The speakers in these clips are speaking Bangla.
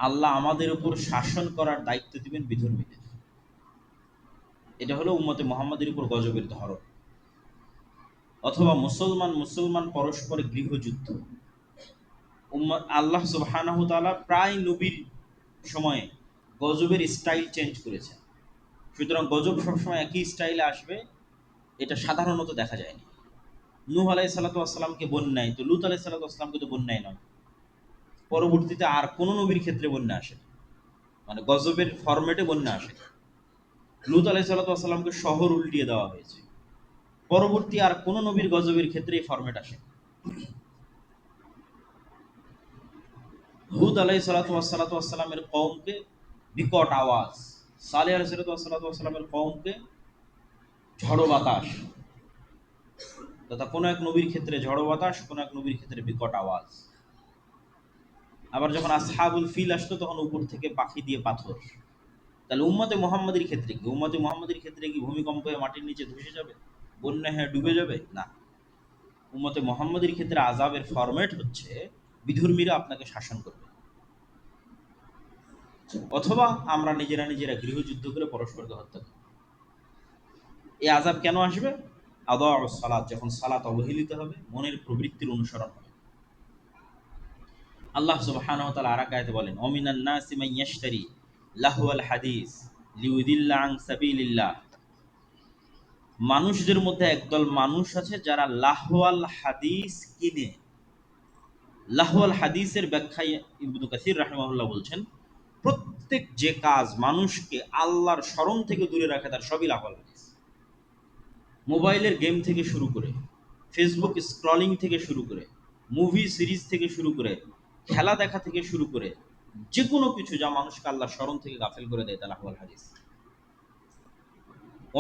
আল্লাহ আমাদের উপর শাসন করার দায়িত্ব দিবেন বিধর্মীদের। এটা হলো উম্মতে মুহাম্মাদের উপর গজবের ধরন। অথবা মুসলমান মুসলমান পরস্পর গৃহযুদ্ধ। আল্লাহ সুবহানাহু ওয়া তাআলা প্রায় নবীর সময়ে গজবের স্টাইল চেঞ্জ করেছেন। সুতরাং গজব সবসময় একই স্টাইলে আসবে এটা সাধারণত দেখা যায়নি। নূহ আলাইহিস সালাতু ওয়াস সালামকে বন্যায়, তো লূত আলাইহিস সালাতু ওয়াস সালামকে তো বন্যায় নয়। পরবর্তীতে আর কোন নবীর ক্ষেত্রে বন্যা আসে, মানে গজবের ফরম্যাটে বন্যা আসে। লূত আলাইহিস সালাতু ওয়াস সালামকে শহর উল্টিয়ে দেওয়া হয়েছে। পরবর্তী আর কোন নবীর গজবের ক্ষেত্রে এই ফরম্যাট আসে। হুদ আলাইহিস সালাতু ওয়াস সালামের কওমকে বিকট আওয়াজ, সালেহ আলাইহিস সালাতু ওয়াস সালামের কওমকে ঝড়ো বাতাস, তথা কোনো এক নবীর ক্ষেত্রে ঝড়ো বাতাস, কোনো এক নবীর ক্ষেত্রে বিকট আওয়াজ। আবার যখন আসহাবুল ফিল আসতো তখন উপর থেকে পাখি দিয়ে পাথর। তাহলে উম্মতে মুহাম্মাদের ক্ষেত্রে কি? উম্মতে মুহাম্মাদের ক্ষেত্রে কি ভূমিকম্প হয়ে মাটির নিচে ধসে যাবে, বন্যা হয়ে ডুবে যাবে? না। উম্মতে মুহাম্মাদের ক্ষেত্রে আযাবের ফরম্যাট হচ্ছে বিধর্মীরা আপনাকে শাসন করবে, অথবা আমরা নিজেরা নিজেরা গৃহযুদ্ধ করে পরস্পরকে হত্যা করব। এই আযাব কেন আসবে? আদাউস সালাত, যখন সালাত অবহেলিত হবে, মনের প্রবৃত্তির অনুসরণ হবে। আল্লাহ সুবহানাহু ওয়া তাআলা আর এক আয়াতে বলেন, ওমিনান নাসি মান ইয়াশতারি লাহওয়াল হাদিস লিউদিল্লা আন সাবিলিল্লাহ। মানুষদের মধ্যে একদল মানুষ আছে যারা লাহওয়াল হাদিস কিনে। লাহওয়াল হাদিসের ব্যাখ্যায় ইবনে কাসির রাহিমাহুল্লাহ বলছেন, প্রত্যেক যে কাজ মানুষকে আল্লাহর স্মরণ থেকে দূরে রাখে তার সবই লাহওয়াল হাদিস। মোবাইলের গেম থেকে শুরু করে, ফেসবুক স্ক্রলিং থেকে শুরু করে, মুভি সিরিজ থেকে শুরু করে, খেলা দেখা থেকে শুরু করে, যে কোনো কিছু যা মানুষকে আল্লাহর স্মরণ থেকে গাফেল করে দেয় তা লাহওয়াল হাদিস।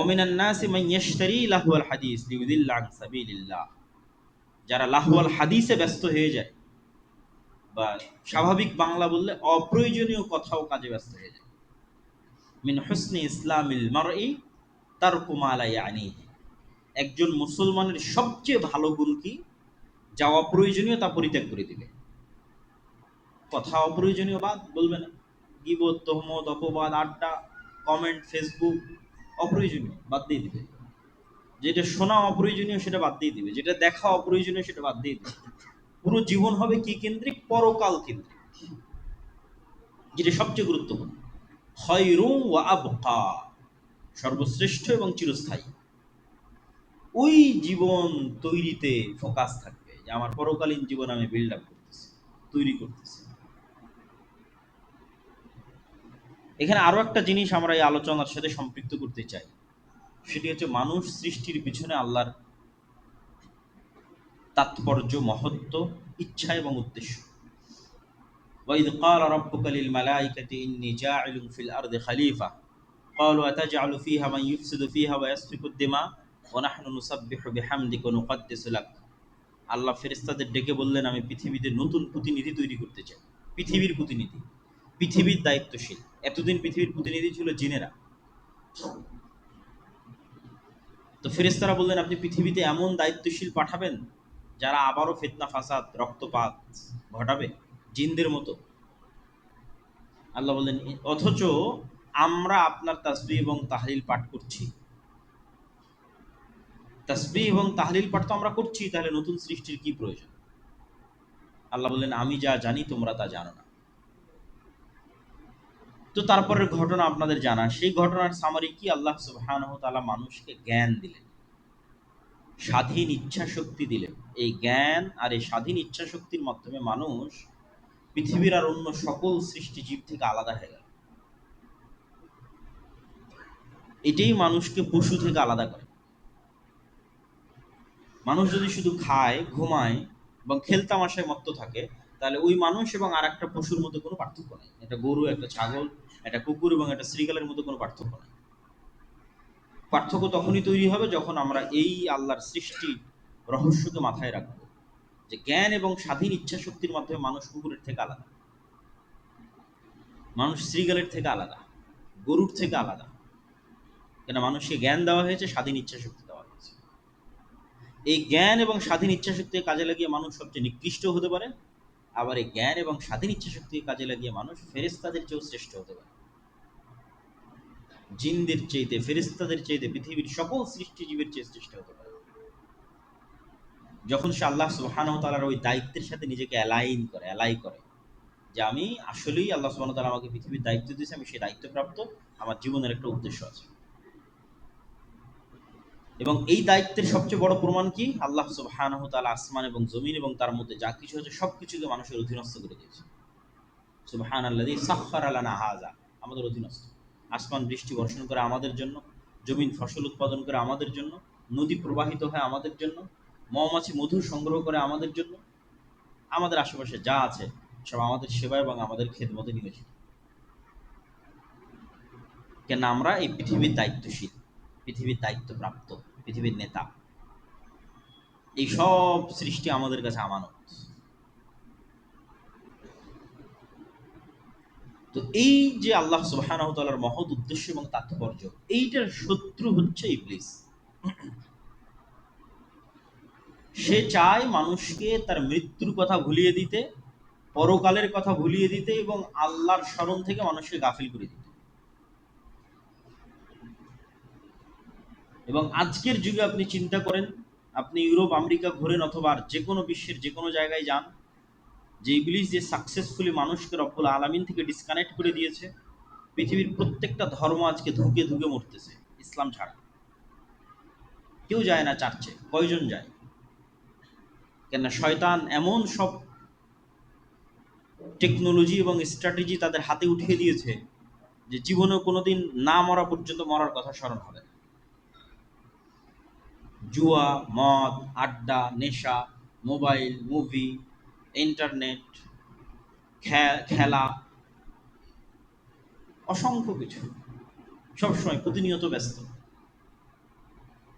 ওমিনান নাসি মান ইয়াশতারি লাহওয়াল হাদিস লিউদিল্লা আন সাবিলিল্লাহ। যারা লাহওয়াল হাদিসে ব্যস্ত হয়ে যায়, বা স্বাভাবিক বাংলা বললে অপ্রয়োজনীয় কথা ও কাজে ব্যস্ত হয়ে যায়। মিন হুসনি ইসলামিল মারই তারকু মা লা ইয়ানিহি। একজন মুসলমানের সবচেয়ে ভালো গুণ কি? যা অপ্রয়োজনীয় তা পরিত্যাগ করে দিবে। কথা অপ্রয়োজনীয় বাদ বলবে না, গীবত, তহমত, অপবাদ, আড্ডা, কমেন্ট, ফেসবুক অপ্রয়োজনীয় বাদ দিয়ে দিবে। যেটা শোনা অপ্রয়োজনীয় সেটা বাদ দিয়ে দিবে, যেটা দেখা অপ্রয়োজনীয় সেটা বাদ দিয়ে দিবে। পুরো জীবন হবে কি কেন্দ্রিক? পরকাল কেন্দ্রিক, যেটা সবচেয়ে গুরুত্বপূর্ণ। খায়রুম ওয়া আবকা, সর্বশ্রেষ্ঠ এবং চিরস্থায়ী। ওই জীবন তৈরিতে ফোকাস থাকবে, যে আমার পরকালীন জীবন আমি বিল্ড আপ করতেছি, তৈরি করতেছি। এখানে আরো একটা জিনিস আমরা এই আলোচনার সাথে সম্পৃক্ত করতে চাই, সেটি হচ্ছে মানুষ সৃষ্টির পিছনে আল্লাহর তাৎপর্য, মহত্ব, ইচ্ছা এবং উদ্দেশ্য। وَإِذْ قَالَ رَبُّكَ لِلْمَلَائِكَةِ إِنِّي جَاعِلٌ فِي الْأَرْضِ خَلِيفَةً قَالُوا أَتَجْعَلُ فِيهَا مَن يُفْسِدُ فِيهَا وَيَسْفِكُ الدِّمَاءَ وَنَحْنُ نُسَبِّحُ بِحَمْدِكَ وَنُقَدِّسُ لَكَ। আল্লাহ ফেরেশতাদের ডেকে বললেন, আমি পৃথিবীতে নতুন প্রতিনিধি তৈরি করতে চাই। পৃথিবীর প্রতিনিধি, পৃথিবীর দায়িত্বশীল। এতদিন পৃথিবীর প্রতিনিধি ছিল জিনেরা। তো ফেরেশতারা বললেন, আপনি পৃথিবীতে এমন দায়িত্বশীল পাঠাবেন যারা আবারও ফিতনা, ফাসাদ, রক্তপাত ঘটাবে, জিনদের মতো। আল্লাহ বললেন, অথচ আমরা আপনার তাসবিহ এবং তাহলিল পাঠ করছি। তাসবিহ এবং তাহলিল পাঠ তো আমরা করছি, তাহলে নতুন সৃষ্টির কি প্রয়োজন? আল্লাহ বললেন, আমি যা জানি তোমরা তা জানো না। তো তারপরের ঘটনা আপনাদের জানা, সেই ঘটনার সামারি কি? আল্লাহ সুবহানাহু ওয়া তাআলা মানুষকে জ্ঞান দিলেন, স্বাধীন ইচ্ছা শক্তি দিলেন। এই জ্ঞান আর এই স্বাধীন ইচ্ছা শক্তির মাধ্যমে মানুষ পৃথিবীর আর অন্য সকল সৃষ্টিজীব থেকে আলাদা হয়ে গেল। এটাই মানুষকে পশু থেকে আলাদা করে। মানুষ যদি শুধু খায়, ঘুমায় এবং খেলতামাশায় মত্ত থাকে, তাহলে ওই মানুষ এবং আর একটা পশুর মধ্যে কোনো পার্থক্য নেই। একটা গরু, একটা ছাগল, একটা কুকুর এবং একটা শ্রীগালের মধ্যে কোনো পার্থক্য নেই। পার্থক্য তখনই তৈরি হবে যখন আমরা এই আল্লাহর সৃষ্টি রহস্যকে মাথায় রাখবো, যে জ্ঞান এবং স্বাধীন ইচ্ছা শক্তির মাধ্যমে মানুষ কুকুরের থেকে আলাদা, মানুষ শ্রীগালের থেকে আলাদা, গরুর থেকে আলাদা। কেন? মানুষকে জ্ঞান দেওয়া হয়েছে, স্বাধীন ইচ্ছা শক্তি দেওয়া হয়েছে। এই জ্ঞান এবং স্বাধীন ইচ্ছা শক্তি কাজে লাগিয়ে মানুষ সবচেয়ে নিকৃষ্ট হতে পারে, আবার এই জ্ঞান এবং স্বাধীন ইচ্ছা শক্তিকে কাজে লাগিয়ে মানুষ ফেরেশতাদের চেয়েও শ্রেষ্ঠ হতে পারে। জিনদের চাইতে, ফেরেশতাদের চাইতে, পৃথিবীর সকল সৃষ্টিজীবের চেয়ে শ্রেষ্ঠ হতে পারে যখন সে আল্লাহ সুবহানাহু ওয়া তাআলার ওই দায়িত্বের সাথে নিজেকে অ্যালাই করে যে আমি আসলেই আল্লাহ সুবহানাহু ওয়া তাআলা আমাকে পৃথিবীর দায়িত্ব দিয়েছে, আমি সেই দায়িত্বপ্রাপ্ত, আমার জীবনের একটা উদ্দেশ্য আছে। এবং এই দায়িত্বের সবচেয়ে বড় প্রমাণ কি? আল্লাহ সুবহানাহু ওয়া তাআলা আসমান এবং জমিন এবং তার মধ্যে যা কিছু আছে সবকিছুকে মানুষের অধীনস্থ করে দিয়েছে। সুবহানাল্লাযী সাখখারা লানা হাযা, আমাদের অধীনস্থ। আসমান বৃষ্টি বর্ষণ করে আমাদের জন্য, জমিন ফসল উৎপাদন করে আমাদের জন্য, নদী প্রবাহিত হয় আমাদের জন্য, মৌমাছি মধু সংগ্রহ করে আমাদের জন্য, আমাদের আশেপাশে যা আছে সব আমাদের সেবা এবং আমাদের খেদমতে নিয়োজিত। কেন আমরা এই পৃথিবীর দায়িত্বশীল, পৃথিবীর দায়িত্বপ্রাপ্ত, পৃথিবীর নেতা। এই সব সৃষ্টি আমাদের কাছে আমানত। তো এই যে আল্লাহ সুবহানাহু ওয়া তাআলার মহৎ উদ্দেশ্য এবং তাৎপর্য, এইটার শত্রু হচ্ছে ইবলিস। সে চায় মানুষকে তার মৃত্যুর কথা ভুলিয়ে দিতে, পরকালের কথা ভুলিয়ে দিতে এবং আল্লাহর স্মরণ থেকে মানুষকে গাফিল করে দিতে। এবং আজকের যুগে আপনি চিন্তা করেন, আপনি ইউরোপ আমেরিকা ঘোরেন অথবা যে কোনো বিশ্বের যে কোনো জায়গায় যান, যে ইবলিস যে সাকসেসফুলি মানুষকে রব্বুল আলামিন থেকে ডিসকানেক্ট করে দিয়েছে, পৃথিবীর প্রত্যেকটা ধর্ম আজকে ধুকে ধুকে মরতেছে ইসলাম ছাড়া। কেউ যায় না চার্চে, কয়জন যায়? কেননা শয়তান এমন সব টেকনোলজি এবং স্ট্র্যাটেজি তাদের হাতে উঠিয়ে দিয়েছে যে জীবনে কোনোদিন না মরা পর্যন্ত মরার কথা স্মরণ হবে না। জুয়া, মদ, আড্ডা, নেশা, মোবাইল, মুভি, ইন্টারনেট, খেলা, অসংখ্য কিছু, সবসময় প্রতিনিয়ত ব্যস্ত।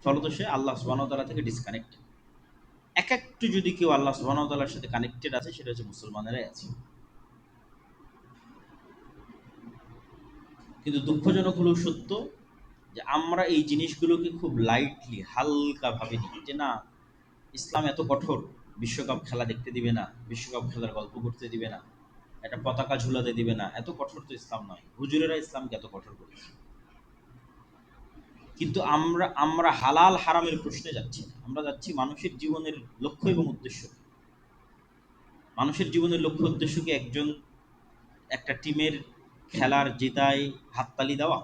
ফলত সে আল্লাহ সুবহানাহু ওয়া তাআলা থেকে ডিসকানেক্ট। এক একটু যদি কেউ আল্লাহ সুবহানাহু ওয়া তাআলার সাথে কানেক্টেড আছে, সেটা হচ্ছে মুসলমানেরাই আছে। কিন্তু দুঃখজনক হলেও সত্য যে আমরা এই জিনিসগুলোকে খুব লাইটলি, হালকা ভাবে নিই, যে না, ইসলাম এত কঠোর, বিশ্বকাপ খেলা দেখতে দিবে না, বিশ্বকাপ খেলার গল্প করতে দিবে না, একটা পতাকা ঝুলাতে দিবে না। এত কঠোর তো ইসলাম নয়, হুজুরেরা ইসলামকে এত কঠোর করেছে। কিন্তু আমরা আমরা হালাল হারামের প্রশ্নে যাচ্ছি না, আমরা যাচ্ছি মানুষের জীবনের লক্ষ্য এবং উদ্দেশ্য। মানুষের জীবনের লক্ষ্য উদ্দেশ্য কি একটা টিমের খেলার জেতায় হাততালি দেওয়া?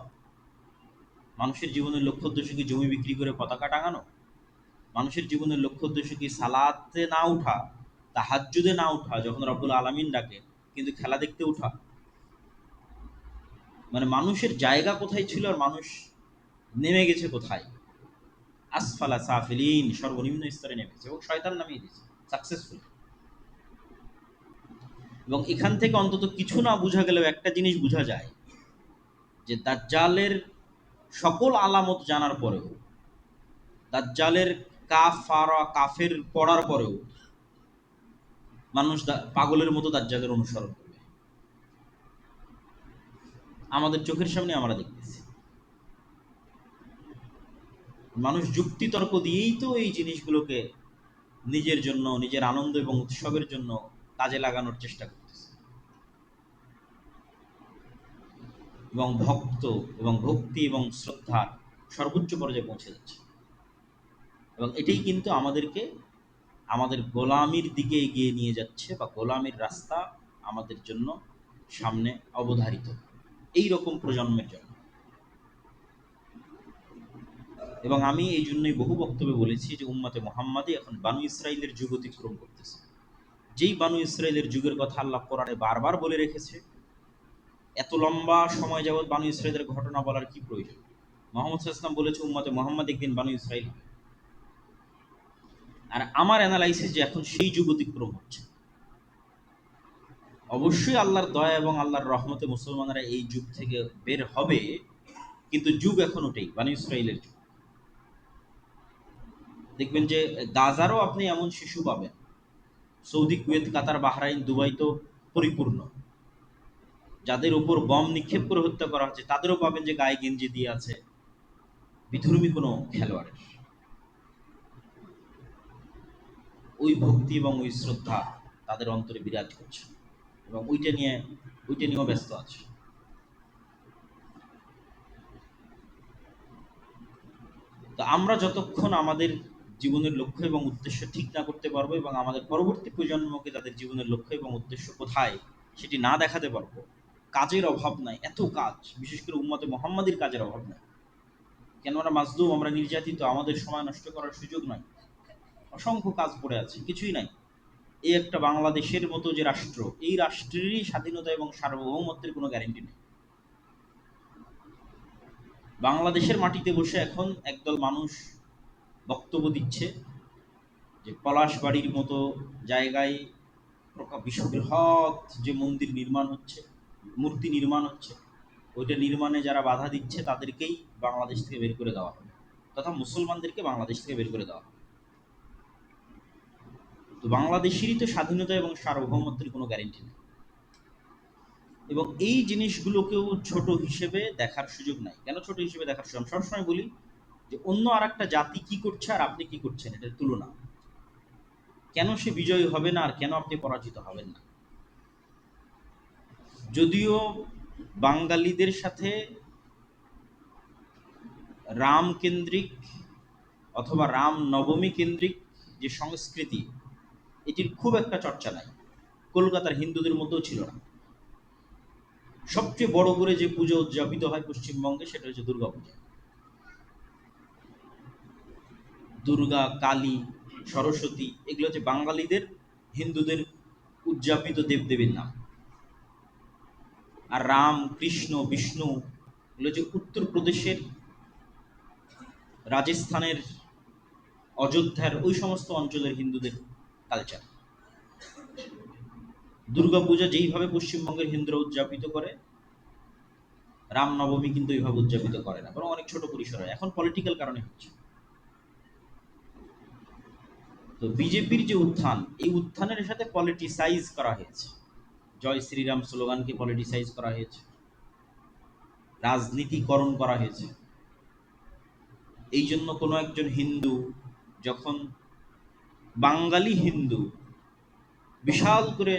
মানুষের জীবনের লক্ষ্য উদ্দেশ্য কি জমি বিক্রি করে পতাকা টাঙানো? মানুষের জীবনের লক্ষ্য উদ্দেশ্য কি সালাতে না উঠা, তাহাজ্জুদে না উঠা যখন রব্বুল আলামিন ডাকে, কিন্তু খেলা দেখতে উঠা? মানে মানুষের জায়গা কোথায় ছিল আর মানুষ নেমে গেছে কোথায়? আসফালা সাফিলিন, সর্বনিম্ন স্তরে নেমেছে এবং শয়তান নামিয়ে দিয়েছে সাকসেসফুল। এবং এখান থেকে অন্তত কিছু না বোঝা গেলেও একটা জিনিস বোঝা যায় যে দাজ্জালের সকল আলামত জানার পরেও, দাজ্জালের কাফের পড়ার পরেও মানুষ পাগলের মতো দাজ্জালের অনুসরণ করবে। আমাদের চোখের সামনে আমরা দেখতেছি মানুষ যুক্তি তর্ক দিয়েই তো এই জিনিসগুলোকে নিজের জন্য, নিজের আনন্দ এবং উৎসবের জন্য কাজে লাগানোর চেষ্টা করতেছে এবং ভক্তি এবং শ্রদ্ধার সর্বোচ্চ পর্যায়ে পৌঁছে যাচ্ছে। এবং এটাই কিন্তু আমাদেরকে আমাদের গোলামির দিকে এগিয়ে নিয়ে যাচ্ছে, বা গোলামির রাস্তা আমাদের জন্য সামনে অবধারিত এই রকম প্রজন্মের জন্য। এবং আমি এই জন্যই বহু বক্তব্যে বলেছি যে উম্মতে মুহাম্মাদি এখন বানু ইসরাইলের যুগ অতিক্রম করতেছে। যেই বানু ইসরাইলের যুগের কথা আল্লাহ কোরআনে বারবার বলে রেখেছে, এত লম্বা সময় যাবৎ বানু ইসরাইলের ঘটনা বলার কি প্রয়োজন? মুহাম্মদ সাল্লাল্লাহু আলাইহি ওয়াসাল্লাম বলেছে উম্মতে মুহাম্মাদ একদিন বানু ইসরাইল হবে। আর আমার অ্যানালাইসিস যে এখন সেই যুগ অতিক্রম হচ্ছে। অবশ্যই আল্লাহর দয়া এবং আল্লাহর রহমতে মুসলমানরা এই যুগ থেকে বের হবে, কিন্তু যুগ এখন ওটাই বানু ইসরাইলের যুগ। দেখবেন যে গাজারও আপনি এমন শিশু পাবেন, সৌদি, কুয়েত, কাতার, বাহরাইন, দুবাই তো পরিপূর্ণ, যাদের উপর বম নিক্ষেপ করে হত্যা করা হচ্ছে, তাদেরও পাবেন যে গায়ে গেঞ্জি দিয়ে আছে বিধর্মী কোনো খেলোয়াড়ের। ওই ভক্তি এবং ওই শ্রদ্ধা তাদের অন্তরে বিরাজ করছে এবং ওইটা নিয়েও ব্যস্ত আছে। তো আমরা যতক্ষণ আমাদের জীবনের লক্ষ্য এবং উদ্দেশ্য ঠিক না করতে পারবো এবং আমাদের পরবর্তী প্রজন্মকে তাদের জীবনের লক্ষ্য এবং উদ্দেশ্য কোথায় সেটি না দেখাতে পারবো, কাজের অভাব নাই, এত কাজ, বিশেষ করে উম্মতে মুহাম্মাদির কাজের অভাব নাই। কেন আমরা মাজলুম, আমরা নির্যাতিত, আমাদের সময় নষ্ট করার সুযোগ নাই, অসংখ্য কাজ পড়ে আছে, কিছুই নাই। এই একটা বাংলাদেশের মতো যে রাষ্ট্র, এই রাষ্ট্রেরই স্বাধীনতা এবং সার্বভৌমত্বের কোনো গ্যারেন্টি নেই। বাংলাদেশের মাটিতে বসে এখন একদল মানুষ বক্তব্য দিচ্ছে যে পলাশবাড়ির মতো জায়গায় বিশ্ববৃহৎ যে মন্দির নির্মাণ হচ্ছে, মূর্তি নির্মাণ হচ্ছে, ওইটা নির্মাণে যারা বাধা দিচ্ছে তাদেরকেই বাংলাদেশ থেকে বের করে দেওয়া হবে, তথা মুসলমানদেরকে বাংলাদেশ থেকে বের করে দেওয়া হবে। তো বাংলাদেশেরই তো স্বাধীনতা এবং সার্বভৌমত্বের কোনো গ্যারেন্টি নেই, এবং এই জিনিসগুলোকেও ছোট হিসেবে দেখার সুযোগ নাই। কেন ছোট হিসেবে দেখার সুযোগ? সবসময় বলি যে অন্য আর একটা জাতি কি করছে আর আপনি কি করছেন, এটার তুলনা। কেন সে বিজয়ী হবে না আর কেন আপনি পরাজিত হবেন না? যদিও বাঙালিদের সাথে রাম কেন্দ্রিক অথবা রাম নবমী কেন্দ্রিক যে সংস্কৃতি, এটির খুব একটা চর্চা নাই, কলকাতার হিন্দুদের মধ্যেও ছিল না। সবচেয়ে বড় করে যে পুজো উদযাপিত হয় পশ্চিমবঙ্গে সেটা হচ্ছে দুর্গা পূজা। দুর্গা, কালী, সরস্বতী, এগুলো হচ্ছে বাঙালিদের, হিন্দুদের উদযাপিত দেবদেবীর নাম। আর রাম, কৃষ্ণ, বিষ্ণু এগুলো হচ্ছে উত্তরপ্রদেশের, রাজস্থানের, অযোধ্যার ওই সমস্ত অঞ্চলের হিন্দুদের কালচার। দুর্গাপূজা যেইভাবে পশ্চিমবঙ্গের হিন্দুরা উদযাপিত করে, রামনবমী কিন্তু এইভাবে উদযাপিত করে না, বরং অনেক ছোট পরিসরে, এখন পলিটিক্যাল কারণে হচ্ছে। তো বিজেপির যে উত্থান, এই উত্থানের সাথে পলিটিসাইজ করা হয়েছে, জয় শ্রীরাম স্লোগানকে পলিটিসাইজ করা হয়েছে, রাজনীতিকরণ করা হয়েছে। এই জন্য কোনো একজন হিন্দু যখন, বাঙালি হিন্দু বিশাল করে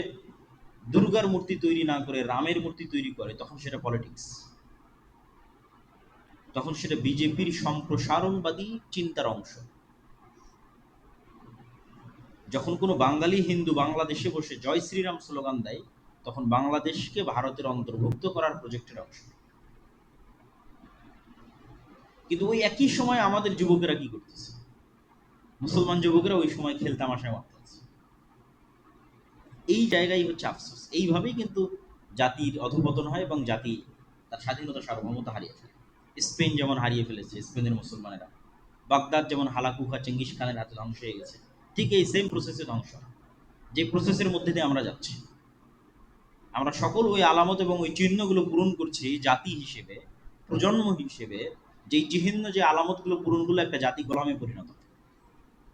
দুর্গার মূর্তি তৈরি না করে রামের মূর্তি তৈরি করে, তখন সেটা পলিটিক্স, তখন সেটা বিজেপির সম্প্রসারণবাদী চিন্তার অংশ। যখন কোনো বাঙালি হিন্দু বাংলাদেশে বসে জয় শ্রীরাম স্লোগান দেয়, তখন বাংলাদেশকে ভারতের অন্তর্ভুক্ত করার প্রজেক্টের অংশ। কিন্তু ওই একই সময় আমাদের যুবকেরা কি করতেছে? মুসলমান যুবকেরা ওই সময় খেলতামাশায় মারতেছে। এই জায়গায় হচ্ছে আফসোস। এইভাবেই কিন্তু জাতির অধঃপতন হয় এবং জাতি তার স্বাধীনতা সার্বভৌমতা হারিয়ে ফেলে। স্পেন যেমন হারিয়ে ফেলেছে, স্পেনের মুসলমানেরা, বাগদাদ যেমন হালাকুখা চেঙ্গিস খানের হাতে ধ্বংস হয়ে গেছে, ঠিক এই সেম প্রসেসে ধ্বংস, যে প্রসেসের মধ্যে দিয়ে আমরা যাচ্ছি। আমরা সকল ওই আলামত এবং ওই চিহ্নগুলো পূরণ করছি জাতি হিসেবে, প্রজন্ম হিসেবে, যেই চিহ্ন, যে আলামতগুলো পূরণগুলো একটা জাতি গোলামে পরিণত হয়,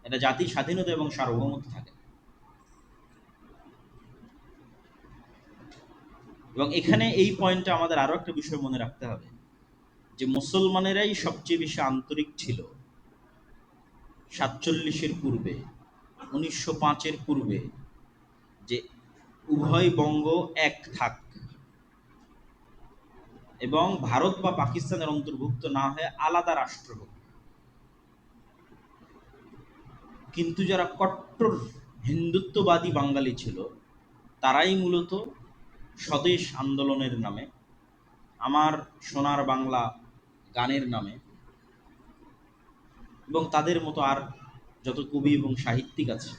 এটা জাতির স্বাধীনতা এবং সার্বভৌমত্ব থাকে। এবং এখানে এই পয়েন্টটা আমাদের আরো একটা বিষয় মনে রাখতে হবে, যে মুসলমানেরাই সবচেয়ে বেশি আন্তরিক ছিল 47-এর পূর্বে, 1905-এর পূর্বে, যে উভয় বঙ্গ এক থাক এবং ভারত বা পাকিস্তানের অন্তর্ভুক্ত না হয়ে আলাদা রাষ্ট্র হোক। কিন্তু যারা কট্টর হিন্দুত্ববাদী বাঙালি ছিল, তারাই মূলত স্বদেশ আন্দোলনের নামে, আমার সোনার বাংলা গানের নামে, এবং তাদের মতো আর যত কবি এবং সাহিত্যিক আছে,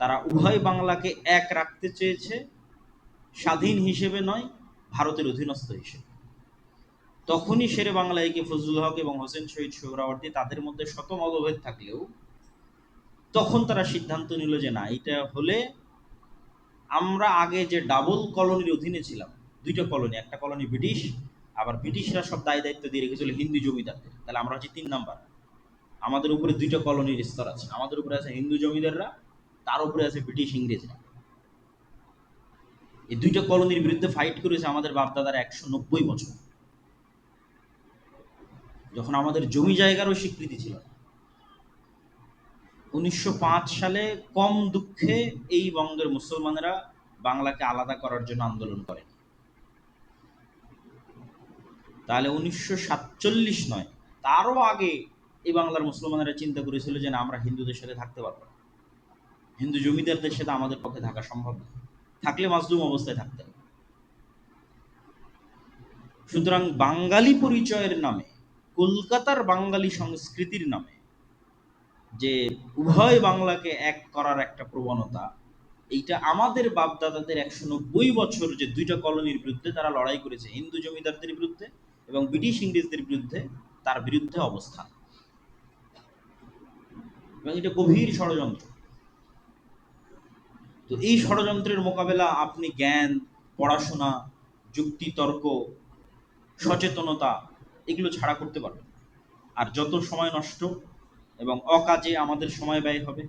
তারা উভয় বাংলাকে এক রাখতে চেয়েছে, স্বাধীন হিসেবে নয়, ভারতের অধীনস্থ হিসেবে। তখনই শেরে বাংলা একে ফজলুল হক এবং হোসেন শহীদ সোহরাওয়ার্দী, তাদের মধ্যে শত মতভেদ থাকলেও তখন তারা সিদ্ধান্ত নিল যে না, এটা হলে আমরা আগে যে ডাবল কলোনির অধীনে ছিলাম, দুইটা কলোনি, একটা কলোনি ব্রিটিশ, আবার ব্রিটিশরা সব দায় দায়িত্ব দিয়ে রেখেছিল হিন্দু জমিদারদের, তাহলে আমরা হচ্ছে 3 নাম্বার। আমাদের উপরে দুইটা কলোনির স্তর আছে, আমাদের উপরে আছে হিন্দু জমিদাররা, তার উপরে আছে ব্রিটিশ ইংরেজরা। এই দুইটা কলোনির বিরুদ্ধে ফাইট করেছে আমাদের বাপদাদারা 190 বছর, যখন আমাদের জমি জায়গারও স্বীকৃতি ছিল না। 1905 সালে কম দুঃখে এই বঙ্গের মুসলমানেরা বাংলাকে আলাদা করার জন্য আন্দোলন করে। তাহলে 1947 নয়, তারও আগে এই বাংলার মুসলমানেরা চিন্তা করেছিল যে না, আমরা হিন্দুদের সাথে থাকতে পারবো না, হিন্দু জমিদারদের সাথে আমাদের পক্ষে থাকা সম্ভব না, থাকলে মাজলুম অবস্থায় থাকতে হবে। সুতরাং বাঙালি পরিচয়ের নামে, কলকাতার বাঙালি সংস্কৃতির নামে যে উভয় বাংলাকে এক করার একটা প্রবণতা, এইটা আমাদের বাপদাদাদের 190 বছর যে দুইটা কলোনির বিরুদ্ধে তারা লড়াই করেছে, হিন্দু জমিদারদের বিরুদ্ধে এবং ব্রিটিশ ইংরেজদের বিরুদ্ধে, তার বিরুদ্ধে অবস্থান, এবং এটা গভীর ষড়যন্ত্র। তো এই ষড়যন্ত্রের মোকাবেলা আপনি জ্ঞান, পড়াশোনা, যুক্তি তর্ক, সচেতনতা এগুলো ছাড়া করতে পারবেন। আর যত সময় নষ্ট এবং অকাজে আমাদের সময় ব্যয় হবে,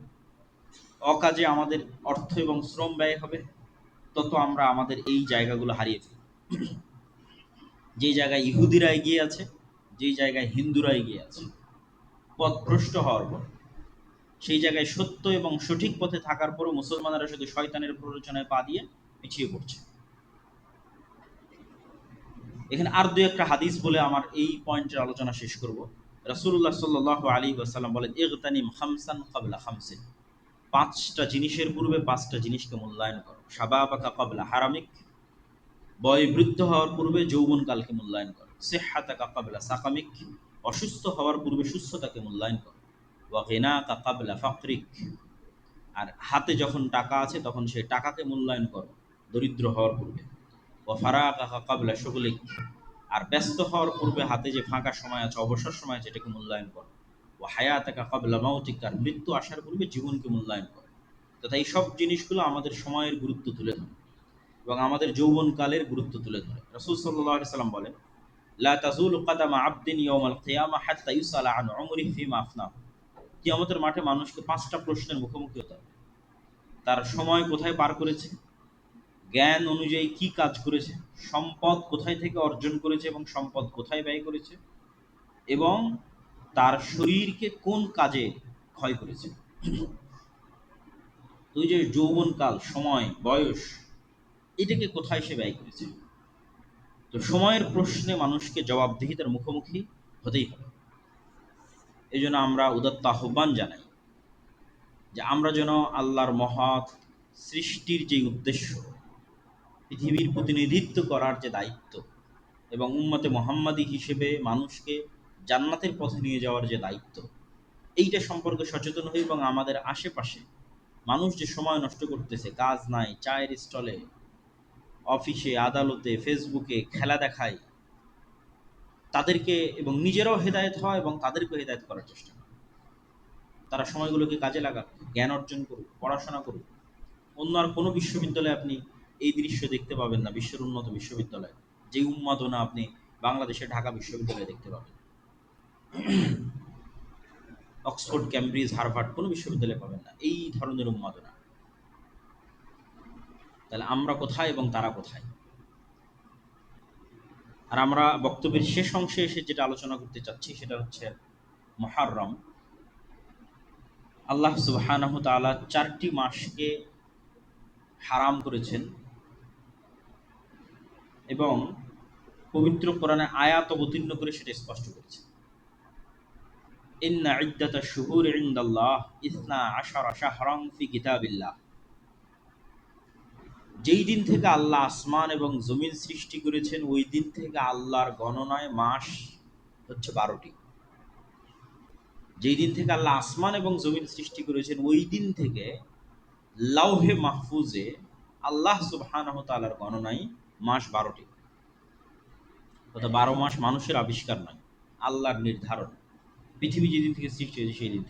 অকাজে আমাদের অর্থ এবং শ্রম ব্যয় হবে, তত আমরা আমাদের এই জায়গাগুলো হারিয়ে ফেলি। যেই জায়গায় ইহুদিরা এগিয়ে আছে, যেই জায়গায় হিন্দুরা এগিয়ে আছে পথভ্রষ্ট হওয়ার পর, সেই জায়গায় সত্য এবং সঠিক পথে থাকার পরও মুসলমানেরা শুধু শয়তানের প্ররোচনায় পা দিয়ে পিছিয়ে পড়ছে। এখানে আর দুই একটা হাদিস বলে আমার এই পয়েন্টের আলোচনা শেষ করব। রাসূলুল্লাহ সাল্লাল্লাহু আলাইহি ওয়াসাল্লাম বলেন, ইগতানিম খামসান ক্বাবলা খামসিন, পাঁচটা জিনিসের পূর্বে পাঁচটা জিনিসকে মূল্যায়ন করো। শাবাবাকা ক্বাবলা হারামিক, বয় বৃদ্ধ হওয়ার পূর্বে যৌবনকালকে মূল্যায়ন করো। সিহহাতাকা ক্বাবলা সাকামিক, অসুস্থ হওয়ার পূর্বে সুস্থতাকে মূল্যায়ন করো। ওয়া গিনাকা ক্বাবলা ফাকরিক, আর হাতে যখন টাকা আছে তখন সেই টাকাকে মূল্যায়ন করো দরিদ্র হওয়ার পূর্বে। ওয়া ফারাগাকা ক্বাবলা শুগলিক, আর ব্যস্ত হওয়ার পূর্বে হাতে যে ফাঁকা সময় আছে, অবসর সময় আছে, এটাকে মূল্যায়ন করো। ও হায়াতাকা ক্বাবলা মাউতিক, আর মৃত্যু আসার পূর্বে জীবনকে মূল্যায়ন করো। তথা এই সব জিনিসগুলো আমাদের সময়ের গুরুত্ব তুলে ধরে এবং আমাদের যৌবনকালের গুরুত্ব তুলে ধরে। রাসূল সাল্লাল্লাহু আলাইহি সাল্লাম বলেন, লা তাযুলু কাদামা আবদিন ইয়াওমাল কিয়ামা হাত্তা ইউসালা আন উমরিহি ফিমা আফনাহু। কিয়ামতের মাঠে মানুষকে পাঁচটা প্রশ্নের মুখোমুখি হতে হবে। তার সময় কোথায় পার করেছে, জ্ঞান অনুযায়ী কি কাজ করেছে, সম্পদ কোথায় থেকে অর্জন করেছে এবং সম্পদ কোথায় ব্যয় করেছে, এবং তার শরীরকে কোন কাজে ক্ষয় করেছে। তুই যে যৌবনকাল, সময়, বয়স, এটাকে কোথায় সে ব্যয় করেছে। তো সময়ের প্রশ্নে মানুষকে জবাবদিহিতার মুখোমুখি হতেই হবে। এই জন্য আমরা উদাত্ত আহ্বান জানাই যে আমরা যেন আল্লাহর মহৎ সৃষ্টির যে উদ্দেশ্য, পৃথিবীর প্রতিনিধিত্ব করার যে দায়িত্ব এবং উম্মতে মুহাম্মাদি হিসেবে মানুষকে জান্নাতের পথে নিয়ে যাওয়ার যে দায়িত্ব, এইটা সম্পর্কে সচেতন হই এবং আমাদের আশেপাশে মানুষ যে সময় নষ্ট করতেছে, কাজ নাই, চায়ের স্টলে, অফিসে, আদালতে, ফেসবুকে খেলা দেখায়, তাদেরকে এবং নিজেরাও হেদায়েত হয় এবং তাদেরকেও হেদায়েত করার চেষ্টা করে। তারা সময়গুলোকে কাজে লাগাক, জ্ঞান অর্জন করুক, পড়াশোনা করুক। অন্য আর কোনো বিশ্ববিদ্যালয়ে আপনি এই দৃশ্য দেখতে পাবেন না, বিশ্বের উন্নত বিশ্ববিদ্যালয় যে উন্মাদনা আপনি বাংলাদেশের ঢাকা বিশ্ববিদ্যালয়ে দেখতে পাবেন। অক্সফোর্ড, ক্যামব্রিজ, হার্ভার্ড কোনো বিশ্ববিদ্যালয়ে পাবেন না এই ধরনের উন্মাদনা। তাহলে আমরা কোথায় এবং তারা কোথায়? আর আমরা বক্তব্যের শেষ অংশে এসে যেটা আলোচনা করতে চাচ্ছি সেটা হচ্ছে মুহররম। আল্লাহ সুবহানাহু ওয়া তাআলা 4টি মাসকে হারাম করেছেন এবং পবিত্র কোরআনে আয়াত অবতীর্ণ করে সেটা স্পষ্ট করেছেন। ইন্না ইদ্দাতাশ শুহুরি ইনদাল্লাহ 12 শাহরান ফি কিতাবিল্লাহ। যেই দিন থেকে আল্লাহ আসমান এবং জমিন সৃষ্টি করেছেন ওই দিন থেকে আল্লাহর গণনায় মাস হচ্ছে 12টি। যেই দিন থেকে আল্লাহ আসমান এবং জমিন সৃষ্টি করেছেন ওই দিন থেকে লাউহে মাহফুজে আল্লাহ সুবহানাহু ওয়া তাআলার গণনায় মাস 12টি। অর্থাৎ 12 মাস মানুষের আবিষ্কার নয়, আল্লাহর নির্ধারণ। পৃথিবী যেদিন থেকে সৃষ্টি হয়েছে সেই দিন থেকে।